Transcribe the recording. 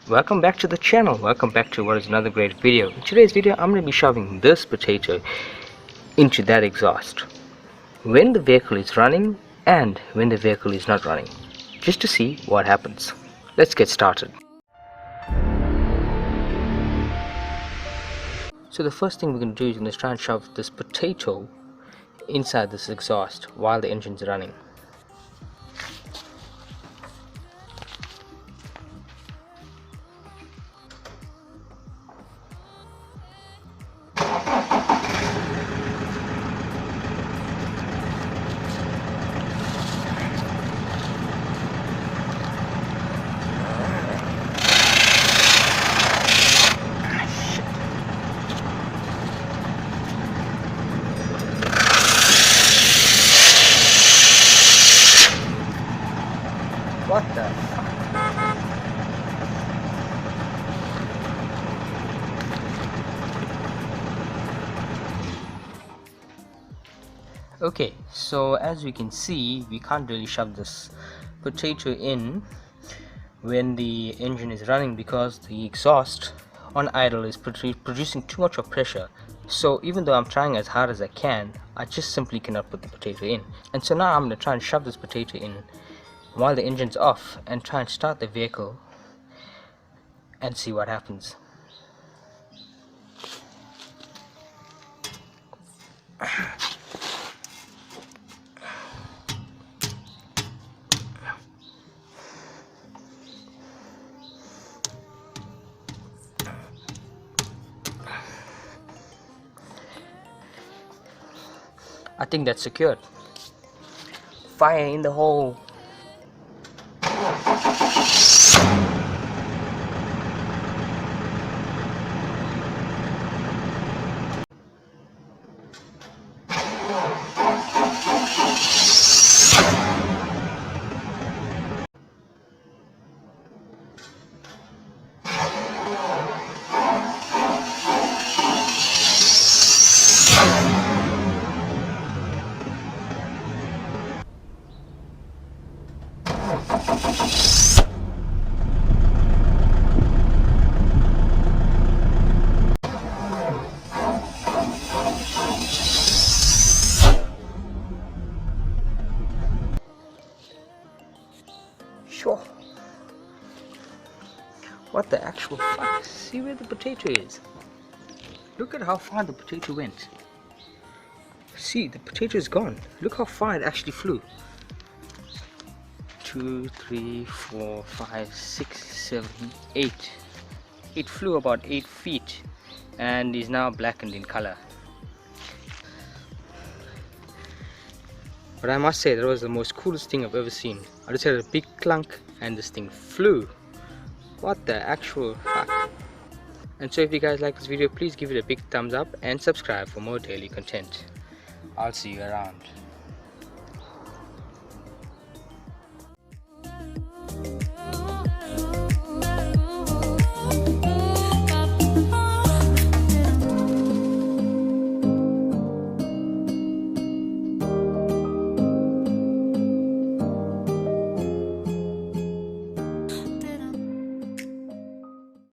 Welcome back to the channel. Welcome back to what is another great video. In today's video I'm going to be shoving this potato into that exhaust when the vehicle is running and when the vehicle is not running, just to see what happens. Let's get started. So the first thing we're going to do is going to try and shove this potato inside this exhaust while the engine's running. What the fuck? Okay, so as we can see, we can't really shove this potato in when the engine is running because the exhaust on idle is producing too much of pressure. So even though I'm trying as hard as I can, I just simply cannot put the potato in. And so now I'm going to try and shove this potato in while the engine's off and try and start the vehicle and see what happens. I think that's secured. Fire in the hole. Sure. What the actual fuck? See where the potato is. Look at how far the potato went. See, the potato is gone. Look how far it actually flew. 2, 3, 4, 5, 6, 7, 8. It flew about 8 feet and is now blackened in color. But I must say, that was the most coolest thing I've ever seen. I just had a big clunk and this thing flew. What the actual fuck? And so if you guys like this video, please give it a big thumbs up and subscribe for more daily content. I'll see you around.